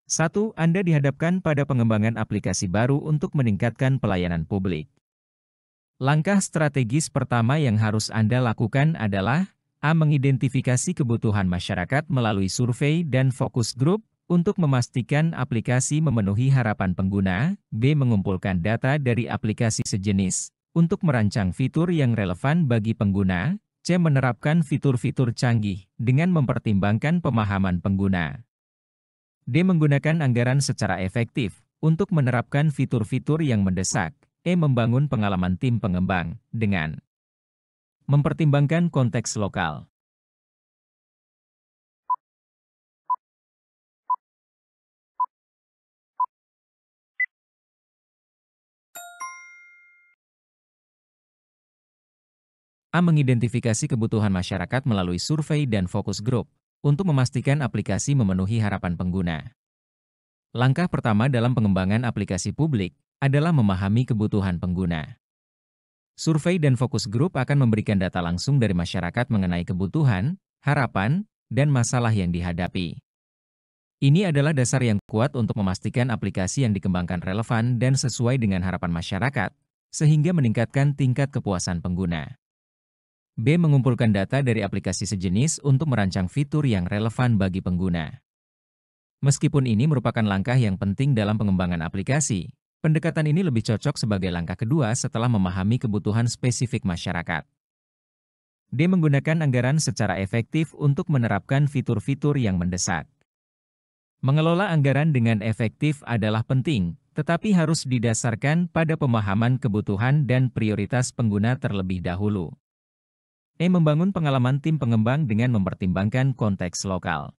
1. Anda dihadapkan pada pengembangan aplikasi baru untuk meningkatkan pelayanan publik. Langkah strategis pertama yang harus Anda lakukan adalah A. Mengidentifikasi kebutuhan masyarakat melalui survei dan fokus grup untuk memastikan aplikasi memenuhi harapan pengguna. B. Mengumpulkan data dari aplikasi sejenis untuk merancang fitur yang relevan bagi pengguna. C. Menerapkan fitur-fitur canggih dengan mempertimbangkan pemahaman pengguna. D. Menggunakan anggaran secara efektif untuk menerapkan fitur-fitur yang mendesak. E. Membangun pengalaman tim pengembang dengan mempertimbangkan konteks lokal. A. Mengidentifikasi kebutuhan masyarakat melalui survei dan fokus grup untuk memastikan aplikasi memenuhi harapan pengguna. Langkah pertama dalam pengembangan aplikasi publik adalah memahami kebutuhan pengguna. Survei dan fokus grup akan memberikan data langsung dari masyarakat mengenai kebutuhan, harapan, dan masalah yang dihadapi. Ini adalah dasar yang kuat untuk memastikan aplikasi yang dikembangkan relevan dan sesuai dengan harapan masyarakat, sehingga meningkatkan tingkat kepuasan pengguna. B. Mengumpulkan data dari aplikasi sejenis untuk merancang fitur yang relevan bagi pengguna. Meskipun ini merupakan langkah yang penting dalam pengembangan aplikasi, pendekatan ini lebih cocok sebagai langkah kedua setelah memahami kebutuhan spesifik masyarakat. D. Menggunakan anggaran secara efektif untuk menerapkan fitur-fitur yang mendesak. Mengelola anggaran dengan efektif adalah penting, tetapi harus didasarkan pada pemahaman kebutuhan dan prioritas pengguna terlebih dahulu. E. Membangun pengalaman tim pengembang dengan mempertimbangkan konteks lokal.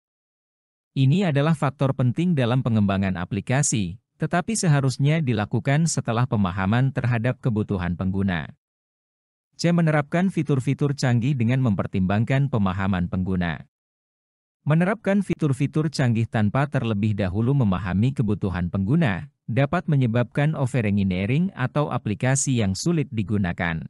Ini adalah faktor penting dalam pengembangan aplikasi, tetapi seharusnya dilakukan setelah pemahaman terhadap kebutuhan pengguna. C. Menerapkan fitur-fitur canggih dengan mempertimbangkan pemahaman pengguna. Menerapkan fitur-fitur canggih tanpa terlebih dahulu memahami kebutuhan pengguna dapat menyebabkan overengineering atau aplikasi yang sulit digunakan.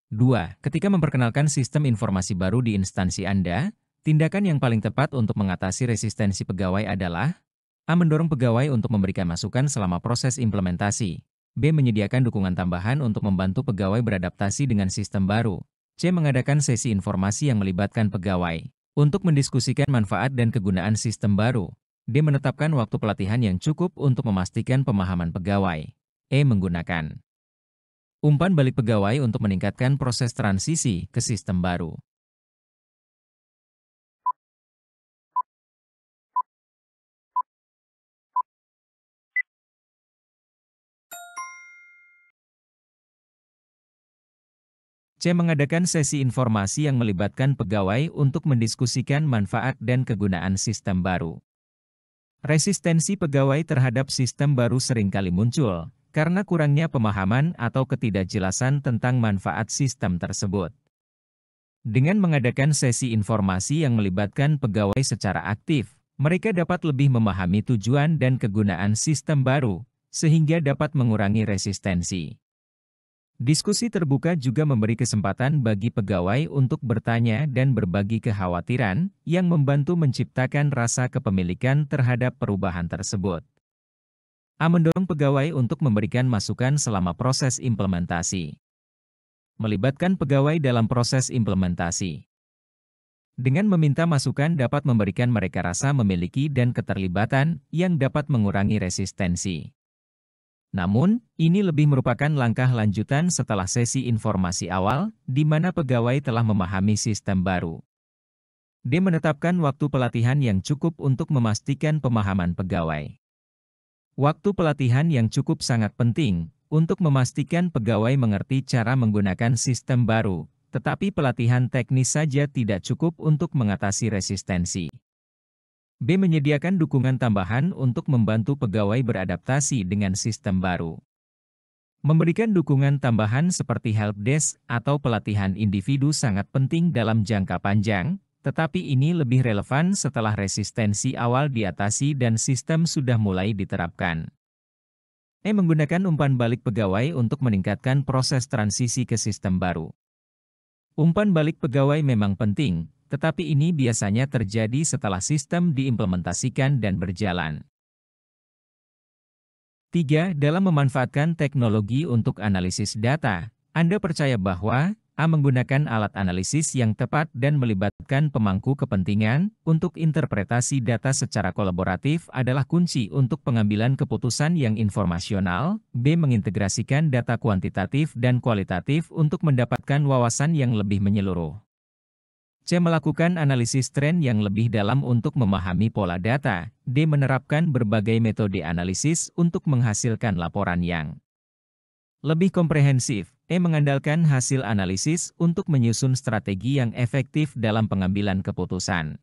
2. Ketika memperkenalkan sistem informasi baru di instansi Anda, tindakan yang paling tepat untuk mengatasi resistensi pegawai adalah A. Mendorong pegawai untuk memberikan masukan selama proses implementasi. B. Menyediakan dukungan tambahan untuk membantu pegawai beradaptasi dengan sistem baru. C. Mengadakan sesi informasi yang melibatkan pegawai untuk mendiskusikan manfaat dan kegunaan sistem baru. D. Menetapkan waktu pelatihan yang cukup untuk memastikan pemahaman pegawai. E. Menggunakan umpan balik pegawai untuk meningkatkan proses transisi ke sistem baru. C. Mengadakan sesi informasi yang melibatkan pegawai untuk mendiskusikan manfaat dan kegunaan sistem baru. Resistensi pegawai terhadap sistem baru seringkali muncul karena kurangnya pemahaman atau ketidakjelasan tentang manfaat sistem tersebut. Dengan mengadakan sesi informasi yang melibatkan pegawai secara aktif, mereka dapat lebih memahami tujuan dan kegunaan sistem baru, sehingga dapat mengurangi resistensi. Diskusi terbuka juga memberi kesempatan bagi pegawai untuk bertanya dan berbagi kekhawatiran yang membantu menciptakan rasa kepemilikan terhadap perubahan tersebut. A. Mendorong pegawai untuk memberikan masukan selama proses implementasi. Melibatkan pegawai dalam proses implementasi. Dengan meminta masukan dapat memberikan mereka rasa memiliki dan keterlibatan yang dapat mengurangi resistensi. Namun, ini lebih merupakan langkah lanjutan setelah sesi informasi awal, di mana pegawai telah memahami sistem baru. D. Menetapkan waktu pelatihan yang cukup untuk memastikan pemahaman pegawai. Waktu pelatihan yang cukup sangat penting untuk memastikan pegawai mengerti cara menggunakan sistem baru, tetapi pelatihan teknis saja tidak cukup untuk mengatasi resistensi. B. Menyediakan dukungan tambahan untuk membantu pegawai beradaptasi dengan sistem baru. Memberikan dukungan tambahan seperti helpdesk atau pelatihan individu sangat penting dalam jangka panjang, tetapi ini lebih relevan setelah resistensi awal diatasi dan sistem sudah mulai diterapkan. E. Menggunakan umpan balik pegawai untuk meningkatkan proses transisi ke sistem baru. Umpan balik pegawai memang penting, tetapi ini biasanya terjadi setelah sistem diimplementasikan dan berjalan. 3. Dalam memanfaatkan teknologi untuk analisis data, Anda percaya bahwa A. Menggunakan alat analisis yang tepat dan melibatkan pemangku kepentingan untuk interpretasi data secara kolaboratif adalah kunci untuk pengambilan keputusan yang informasional. B. Mengintegrasikan data kuantitatif dan kualitatif untuk mendapatkan wawasan yang lebih menyeluruh. C. Melakukan analisis tren yang lebih dalam untuk memahami pola data. D. Menerapkan berbagai metode analisis untuk menghasilkan laporan yang lebih komprehensif. E. Mengandalkan hasil analisis untuk menyusun strategi yang efektif dalam pengambilan keputusan.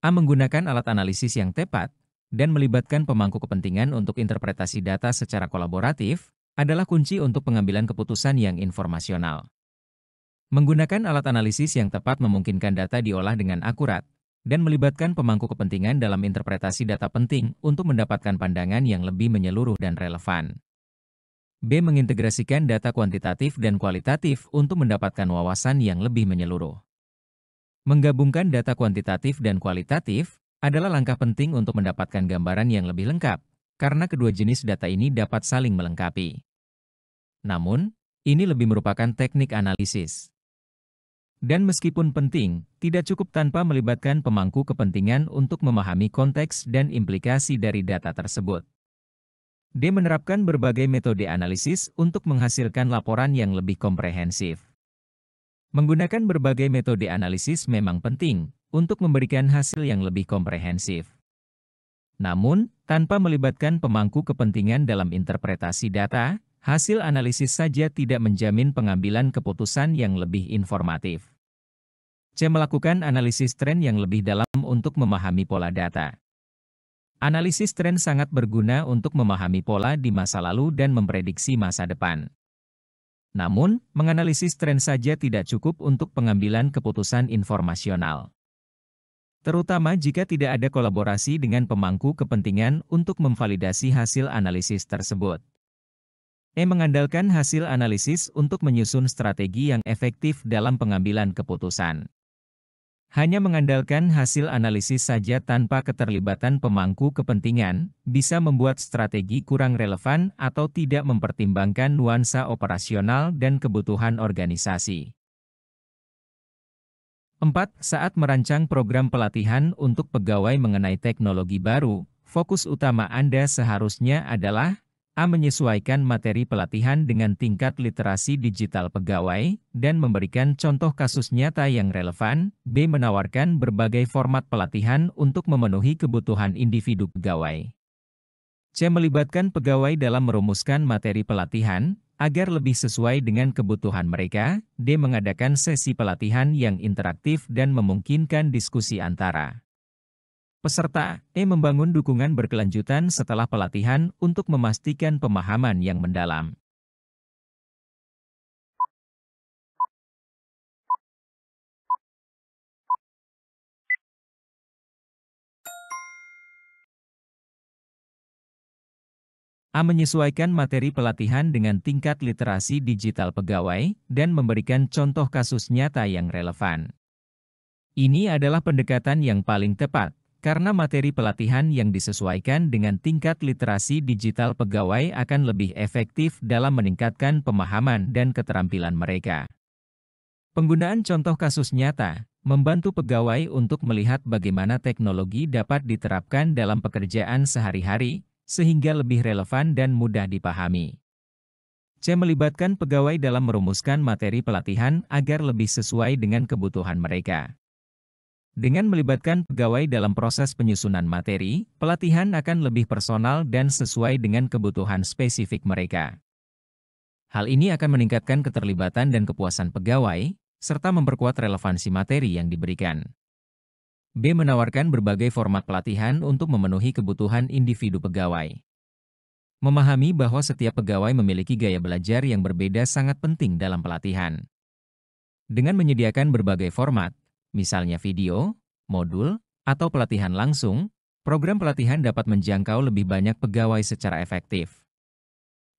A. Menggunakan alat analisis yang tepat dan melibatkan pemangku kepentingan untuk interpretasi data secara kolaboratif adalah kunci untuk pengambilan keputusan yang informasional. Menggunakan alat analisis yang tepat memungkinkan data diolah dengan akurat dan melibatkan pemangku kepentingan dalam interpretasi data penting untuk mendapatkan pandangan yang lebih menyeluruh dan relevan. B. Mengintegrasikan data kuantitatif dan kualitatif untuk mendapatkan wawasan yang lebih menyeluruh. Menggabungkan data kuantitatif dan kualitatif adalah langkah penting untuk mendapatkan gambaran yang lebih lengkap, karena kedua jenis data ini dapat saling melengkapi. Namun, ini lebih merupakan teknik analisis. Dan meskipun penting, tidak cukup tanpa melibatkan pemangku kepentingan untuk memahami konteks dan implikasi dari data tersebut. D. Menerapkan berbagai metode analisis untuk menghasilkan laporan yang lebih komprehensif. Menggunakan berbagai metode analisis memang penting untuk memberikan hasil yang lebih komprehensif. Namun, tanpa melibatkan pemangku kepentingan dalam interpretasi data, hasil analisis saja tidak menjamin pengambilan keputusan yang lebih informatif. C. Melakukan analisis tren yang lebih dalam untuk memahami pola data. Analisis tren sangat berguna untuk memahami pola di masa lalu dan memprediksi masa depan. Namun, menganalisis tren saja tidak cukup untuk pengambilan keputusan informasional. Terutama jika tidak ada kolaborasi dengan pemangku kepentingan untuk memvalidasi hasil analisis tersebut. E. Mengandalkan hasil analisis untuk menyusun strategi yang efektif dalam pengambilan keputusan. Hanya mengandalkan hasil analisis saja tanpa keterlibatan pemangku kepentingan bisa membuat strategi kurang relevan atau tidak mempertimbangkan nuansa operasional dan kebutuhan organisasi. 4. Saat merancang program pelatihan untuk pegawai mengenai teknologi baru, fokus utama Anda seharusnya adalah A. Menyesuaikan materi pelatihan dengan tingkat literasi digital pegawai, dan memberikan contoh kasus nyata yang relevan. B. Menawarkan berbagai format pelatihan untuk memenuhi kebutuhan individu pegawai. C. Melibatkan pegawai dalam merumuskan materi pelatihan, agar lebih sesuai dengan kebutuhan mereka. D. Mengadakan sesi pelatihan yang interaktif dan memungkinkan diskusi antara peserta. E. Membangun dukungan berkelanjutan setelah pelatihan untuk memastikan pemahaman yang mendalam. A. Menyesuaikan materi pelatihan dengan tingkat literasi digital pegawai, dan memberikan contoh kasus nyata yang relevan. Ini adalah pendekatan yang paling tepat, karena materi pelatihan yang disesuaikan dengan tingkat literasi digital pegawai akan lebih efektif dalam meningkatkan pemahaman dan keterampilan mereka. Penggunaan contoh kasus nyata membantu pegawai untuk melihat bagaimana teknologi dapat diterapkan dalam pekerjaan sehari-hari, sehingga lebih relevan dan mudah dipahami. C. Melibatkan pegawai dalam merumuskan materi pelatihan agar lebih sesuai dengan kebutuhan mereka. Dengan melibatkan pegawai dalam proses penyusunan materi, pelatihan akan lebih personal dan sesuai dengan kebutuhan spesifik mereka. Hal ini akan meningkatkan keterlibatan dan kepuasan pegawai, serta memperkuat relevansi materi yang diberikan. B. Menawarkan berbagai format pelatihan untuk memenuhi kebutuhan individu pegawai. Memahami bahwa setiap pegawai memiliki gaya belajar yang berbeda sangat penting dalam pelatihan. Dengan menyediakan berbagai format, misalnya video, modul, atau pelatihan langsung, program pelatihan dapat menjangkau lebih banyak pegawai secara efektif.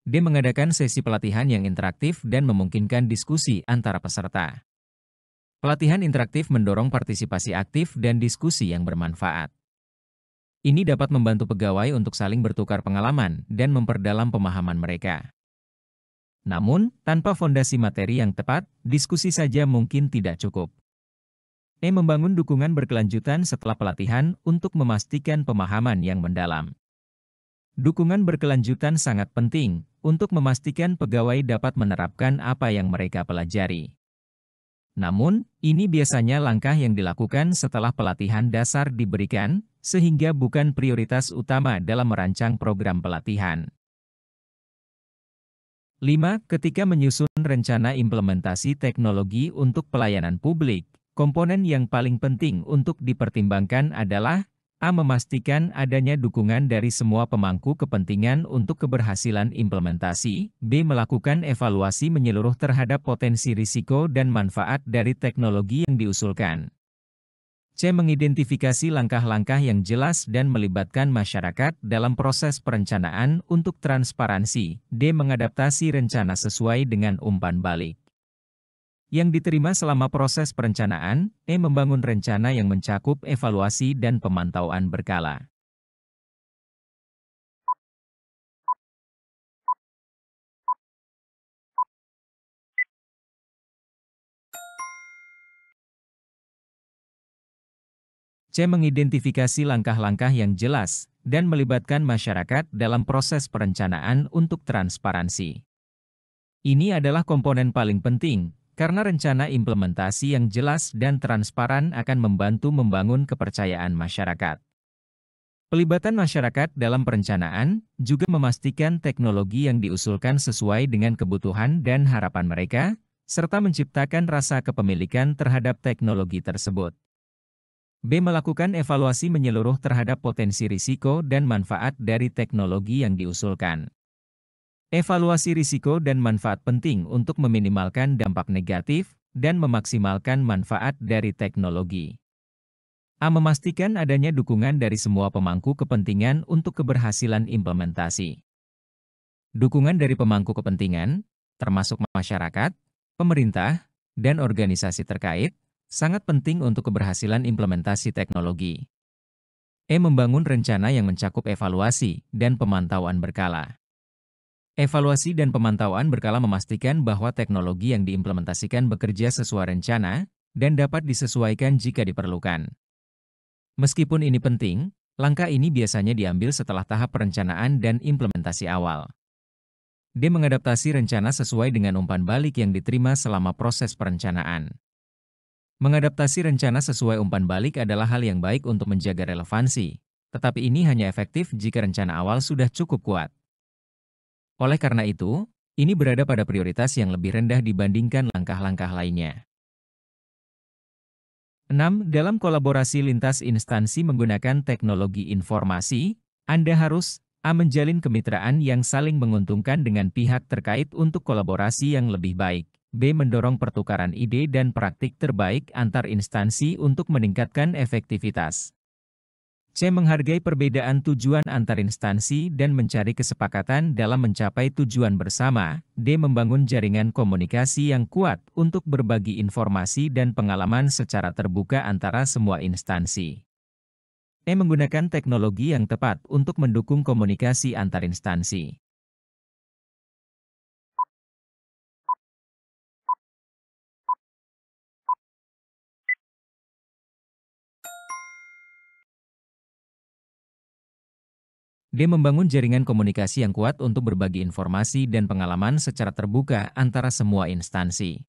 D. Mengadakan sesi pelatihan yang interaktif dan memungkinkan diskusi antara peserta. Pelatihan interaktif mendorong partisipasi aktif dan diskusi yang bermanfaat. Ini dapat membantu pegawai untuk saling bertukar pengalaman dan memperdalam pemahaman mereka. Namun, tanpa fondasi materi yang tepat, diskusi saja mungkin tidak cukup. E. Membangun dukungan berkelanjutan setelah pelatihan untuk memastikan pemahaman yang mendalam. Dukungan berkelanjutan sangat penting untuk memastikan pegawai dapat menerapkan apa yang mereka pelajari. Namun, ini biasanya langkah yang dilakukan setelah pelatihan dasar diberikan, sehingga bukan prioritas utama dalam merancang program pelatihan. 5. Ketika menyusun rencana implementasi teknologi untuk pelayanan publik, komponen yang paling penting untuk dipertimbangkan adalah A. Memastikan adanya dukungan dari semua pemangku kepentingan untuk keberhasilan implementasi. B. Melakukan evaluasi menyeluruh terhadap potensi risiko dan manfaat dari teknologi yang diusulkan. C. Mengidentifikasi langkah-langkah yang jelas dan melibatkan masyarakat dalam proses perencanaan untuk transparansi. D. Mengadaptasi rencana sesuai dengan umpan balik yang diterima selama proses perencanaan. E. Membangun rencana yang mencakup evaluasi dan pemantauan berkala. C. Mengidentifikasi langkah-langkah yang jelas dan melibatkan masyarakat dalam proses perencanaan untuk transparansi. Ini adalah komponen paling penting, karena rencana implementasi yang jelas dan transparan akan membantu membangun kepercayaan masyarakat. Pelibatan masyarakat dalam perencanaan juga memastikan teknologi yang diusulkan sesuai dengan kebutuhan dan harapan mereka, serta menciptakan rasa kepemilikan terhadap teknologi tersebut. B. Melakukan evaluasi menyeluruh terhadap potensi risiko dan manfaat dari teknologi yang diusulkan. Evaluasi risiko dan manfaat penting untuk meminimalkan dampak negatif dan memaksimalkan manfaat dari teknologi. A. Memastikan adanya dukungan dari semua pemangku kepentingan untuk keberhasilan implementasi. Dukungan dari pemangku kepentingan, termasuk masyarakat, pemerintah, dan organisasi terkait, sangat penting untuk keberhasilan implementasi teknologi. E. Membangun rencana yang mencakup evaluasi dan pemantauan berkala. Evaluasi dan pemantauan berkala memastikan bahwa teknologi yang diimplementasikan bekerja sesuai rencana dan dapat disesuaikan jika diperlukan. Meskipun ini penting, langkah ini biasanya diambil setelah tahap perencanaan dan implementasi awal. D. Mengadaptasi rencana sesuai dengan umpan balik yang diterima selama proses perencanaan. Mengadaptasi rencana sesuai umpan balik adalah hal yang baik untuk menjaga relevansi, tetapi ini hanya efektif jika rencana awal sudah cukup kuat. Oleh karena itu, ini berada pada prioritas yang lebih rendah dibandingkan langkah-langkah lainnya. 6. Dalam kolaborasi lintas instansi menggunakan teknologi informasi, Anda harus A. Menjalin kemitraan yang saling menguntungkan dengan pihak terkait untuk kolaborasi yang lebih baik. B. Mendorong pertukaran ide dan praktik terbaik antar instansi untuk meningkatkan efektivitas. C. Menghargai perbedaan tujuan antar instansi dan mencari kesepakatan dalam mencapai tujuan bersama. D. Membangun jaringan komunikasi yang kuat untuk berbagi informasi dan pengalaman secara terbuka antara semua instansi. E. Menggunakan teknologi yang tepat untuk mendukung komunikasi antar instansi. D. Membangun jaringan komunikasi yang kuat untuk berbagi informasi dan pengalaman secara terbuka antara semua instansi.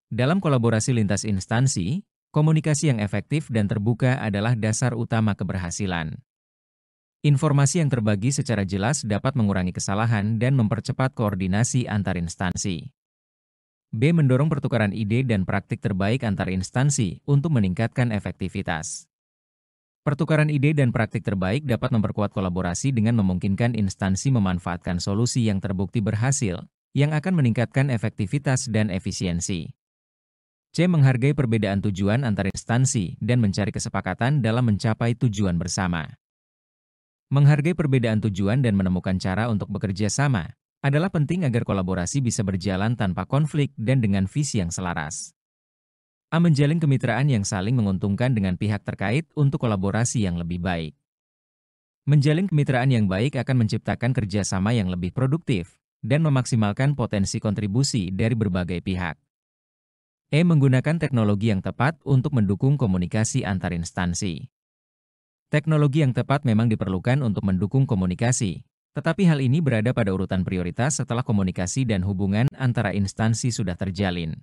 Dalam kolaborasi lintas instansi, komunikasi yang efektif dan terbuka adalah dasar utama keberhasilan. Informasi yang terbagi secara jelas dapat mengurangi kesalahan dan mempercepat koordinasi antar instansi. B. Mendorong pertukaran ide dan praktik terbaik antar instansi untuk meningkatkan efektivitas. Pertukaran ide dan praktik terbaik dapat memperkuat kolaborasi dengan memungkinkan instansi memanfaatkan solusi yang terbukti berhasil, yang akan meningkatkan efektivitas dan efisiensi. C. Menghargai perbedaan tujuan antar instansi dan mencari kesepakatan dalam mencapai tujuan bersama. Menghargai perbedaan tujuan dan menemukan cara untuk bekerja sama adalah penting agar kolaborasi bisa berjalan tanpa konflik dan dengan visi yang selaras. A. Menjalin kemitraan yang saling menguntungkan dengan pihak terkait untuk kolaborasi yang lebih baik. Menjalin kemitraan yang baik akan menciptakan kerjasama yang lebih produktif dan memaksimalkan potensi kontribusi dari berbagai pihak. E. Menggunakan teknologi yang tepat untuk mendukung komunikasi antar instansi. Teknologi yang tepat memang diperlukan untuk mendukung komunikasi, tetapi hal ini berada pada urutan prioritas setelah komunikasi dan hubungan antara instansi sudah terjalin.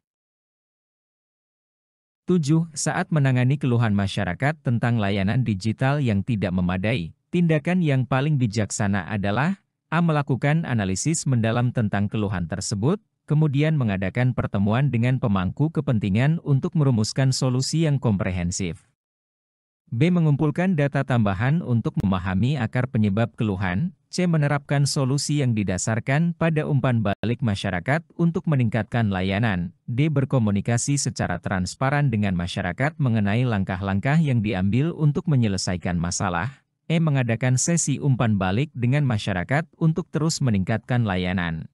7. Saat menangani keluhan masyarakat tentang layanan digital yang tidak memadai, tindakan yang paling bijaksana adalah A. Melakukan analisis mendalam tentang keluhan tersebut, kemudian mengadakan pertemuan dengan pemangku kepentingan untuk merumuskan solusi yang komprehensif. B. Mengumpulkan data tambahan untuk memahami akar penyebab keluhan. C. Menerapkan solusi yang didasarkan pada umpan balik masyarakat untuk meningkatkan layanan. D. Berkomunikasi secara transparan dengan masyarakat mengenai langkah-langkah yang diambil untuk menyelesaikan masalah. E. Mengadakan sesi umpan balik dengan masyarakat untuk terus meningkatkan layanan.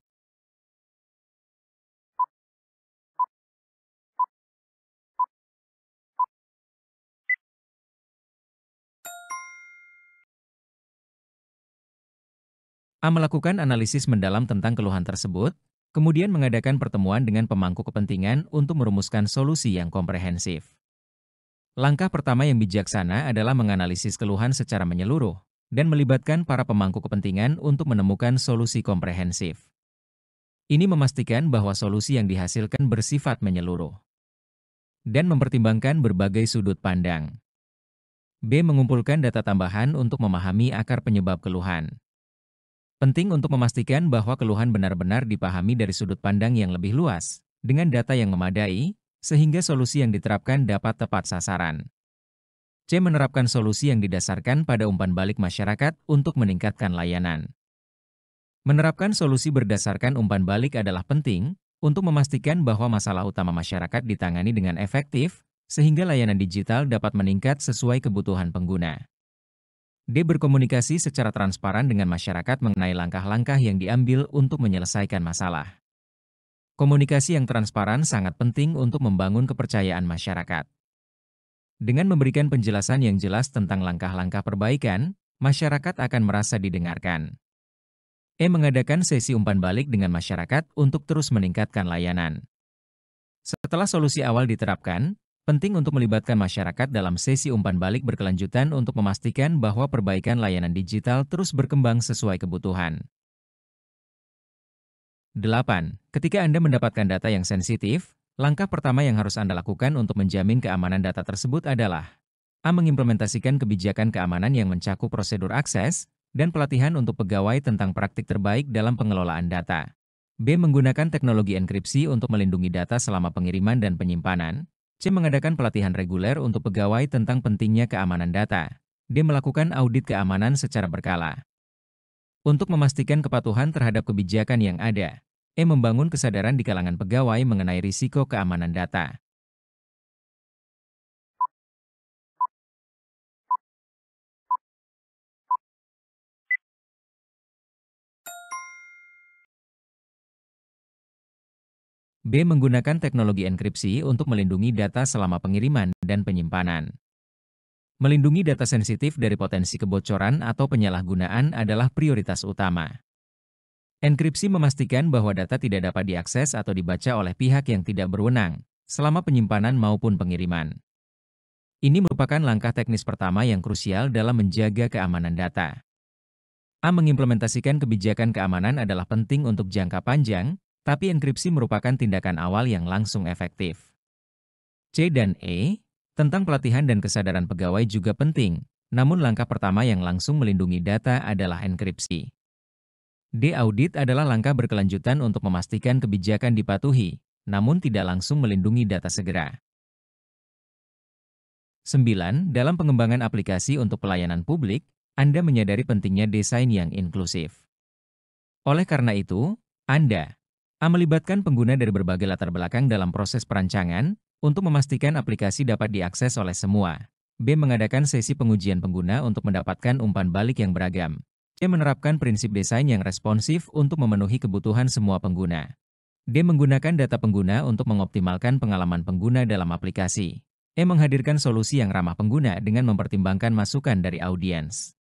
A. Melakukan analisis mendalam tentang keluhan tersebut, kemudian mengadakan pertemuan dengan pemangku kepentingan untuk merumuskan solusi yang komprehensif. Langkah pertama yang bijaksana adalah menganalisis keluhan secara menyeluruh dan melibatkan para pemangku kepentingan untuk menemukan solusi komprehensif. Ini memastikan bahwa solusi yang dihasilkan bersifat menyeluruh dan mempertimbangkan berbagai sudut pandang. B. Mengumpulkan data tambahan untuk memahami akar penyebab keluhan. Penting untuk memastikan bahwa keluhan benar-benar dipahami dari sudut pandang yang lebih luas, dengan data yang memadai, sehingga solusi yang diterapkan dapat tepat sasaran. C. Menerapkan solusi yang didasarkan pada umpan balik masyarakat untuk meningkatkan layanan. Menerapkan solusi berdasarkan umpan balik adalah penting untuk memastikan bahwa masalah utama masyarakat ditangani dengan efektif, sehingga layanan digital dapat meningkat sesuai kebutuhan pengguna. D. Berkomunikasi secara transparan dengan masyarakat mengenai langkah-langkah yang diambil untuk menyelesaikan masalah. Komunikasi yang transparan sangat penting untuk membangun kepercayaan masyarakat. Dengan memberikan penjelasan yang jelas tentang langkah-langkah perbaikan, masyarakat akan merasa didengarkan. E. Mengadakan sesi umpan balik dengan masyarakat untuk terus meningkatkan layanan. Setelah solusi awal diterapkan, penting untuk melibatkan masyarakat dalam sesi umpan balik berkelanjutan untuk memastikan bahwa perbaikan layanan digital terus berkembang sesuai kebutuhan. 8. Ketika Anda mendapatkan data yang sensitif, langkah pertama yang harus Anda lakukan untuk menjamin keamanan data tersebut adalah A. Mengimplementasikan kebijakan keamanan yang mencakup prosedur akses dan pelatihan untuk pegawai tentang praktik terbaik dalam pengelolaan data. B. Menggunakan teknologi enkripsi untuk melindungi data selama pengiriman dan penyimpanan. C. Mengadakan pelatihan reguler untuk pegawai tentang pentingnya keamanan data. D. Melakukan audit keamanan secara berkala. Untuk memastikan kepatuhan terhadap kebijakan yang ada, E. Membangun kesadaran di kalangan pegawai mengenai risiko keamanan data. B. Menggunakan teknologi enkripsi untuk melindungi data selama pengiriman dan penyimpanan. Melindungi data sensitif dari potensi kebocoran atau penyalahgunaan adalah prioritas utama. Enkripsi memastikan bahwa data tidak dapat diakses atau dibaca oleh pihak yang tidak berwenang, selama penyimpanan maupun pengiriman. Ini merupakan langkah teknis pertama yang krusial dalam menjaga keamanan data. A. Mengimplementasikan kebijakan keamanan adalah penting untuk jangka panjang, tapi enkripsi merupakan tindakan awal yang langsung efektif. C dan E, tentang pelatihan dan kesadaran pegawai juga penting, namun langkah pertama yang langsung melindungi data adalah enkripsi. D. Audit adalah langkah berkelanjutan untuk memastikan kebijakan dipatuhi, namun tidak langsung melindungi data segera. 9. Dalam pengembangan aplikasi untuk pelayanan publik, Anda menyadari pentingnya desain yang inklusif. Oleh karena itu, Anda A. Melibatkan pengguna dari berbagai latar belakang dalam proses perancangan Untuk memastikan aplikasi dapat diakses oleh semua, B mengadakan sesi pengujian pengguna untuk mendapatkan umpan balik yang beragam. C menerapkan prinsip desain yang responsif untuk memenuhi kebutuhan semua pengguna. D menggunakan data pengguna untuk mengoptimalkan pengalaman pengguna dalam aplikasi. E menghadirkan solusi yang ramah pengguna dengan mempertimbangkan masukan dari audiens.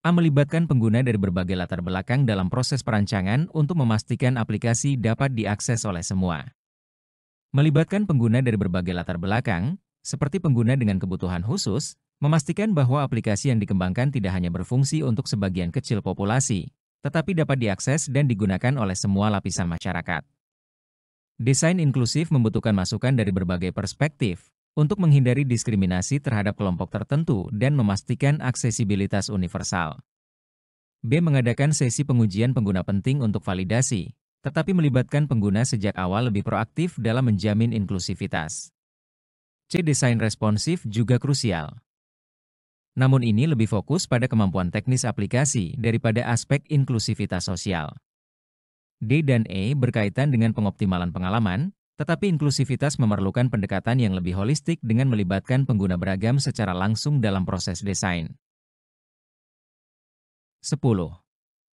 A melibatkan pengguna dari berbagai latar belakang dalam proses perancangan untuk memastikan aplikasi dapat diakses oleh semua. Melibatkan pengguna dari berbagai latar belakang, seperti pengguna dengan kebutuhan khusus, memastikan bahwa aplikasi yang dikembangkan tidak hanya berfungsi untuk sebagian kecil populasi, tetapi dapat diakses dan digunakan oleh semua lapisan masyarakat. Desain inklusif membutuhkan masukan dari berbagai perspektif untuk menghindari diskriminasi terhadap kelompok tertentu dan memastikan aksesibilitas universal. B mengadakan sesi pengujian pengguna penting untuk validasi, tetapi melibatkan pengguna sejak awal lebih proaktif dalam menjamin inklusivitas. C. Desain responsif juga krusial. Namun ini lebih fokus pada kemampuan teknis aplikasi daripada aspek inklusivitas sosial. D dan E berkaitan dengan pengoptimalan pengalaman, tetapi inklusivitas memerlukan pendekatan yang lebih holistik dengan melibatkan pengguna beragam secara langsung dalam proses desain. 10.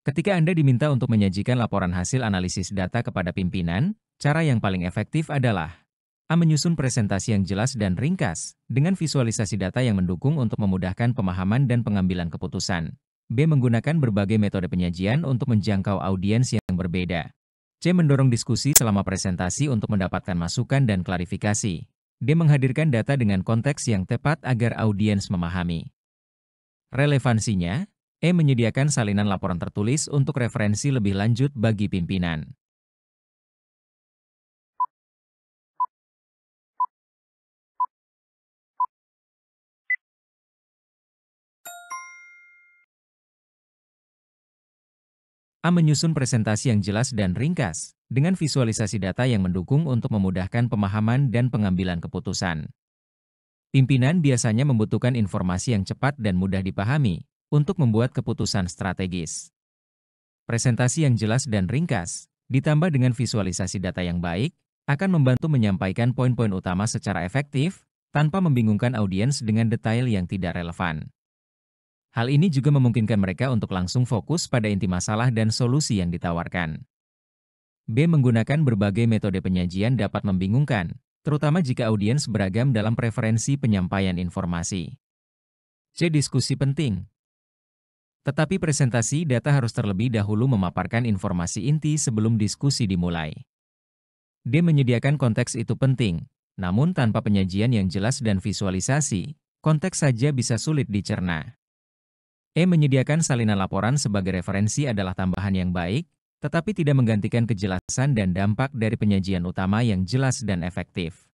Ketika Anda diminta untuk menyajikan laporan hasil analisis data kepada pimpinan, cara yang paling efektif adalah A. Menyusun presentasi yang jelas dan ringkas, dengan visualisasi data yang mendukung untuk memudahkan pemahaman dan pengambilan keputusan. B. Menggunakan berbagai metode penyajian untuk menjangkau audiens yang berbeda. C. Mendorong diskusi selama presentasi untuk mendapatkan masukan dan klarifikasi. D. Menghadirkan data dengan konteks yang tepat agar audiens memahami. Relevansinya, E. Menyediakan salinan laporan tertulis untuk referensi lebih lanjut bagi pimpinan. A. Menyusun presentasi yang jelas dan ringkas, dengan visualisasi data yang mendukung untuk memudahkan pemahaman dan pengambilan keputusan. Pimpinan biasanya membutuhkan informasi yang cepat dan mudah dipahami untuk membuat keputusan strategis. Presentasi yang jelas dan ringkas, ditambah dengan visualisasi data yang baik, akan membantu menyampaikan poin-poin utama secara efektif, tanpa membingungkan audiens dengan detail yang tidak relevan. Hal ini juga memungkinkan mereka untuk langsung fokus pada inti masalah dan solusi yang ditawarkan. B. Menggunakan berbagai metode penyajian dapat membingungkan, terutama jika audiens beragam dalam preferensi penyampaian informasi. C. Diskusi penting. Tetapi presentasi data harus terlebih dahulu memaparkan informasi inti sebelum diskusi dimulai. D. Menyediakan konteks itu penting, namun tanpa penyajian yang jelas dan visualisasi, konteks saja bisa sulit dicerna. E. Menyediakan salinan laporan sebagai referensi adalah tambahan yang baik, tetapi tidak menggantikan kejelasan dan dampak dari penyajian utama yang jelas dan efektif.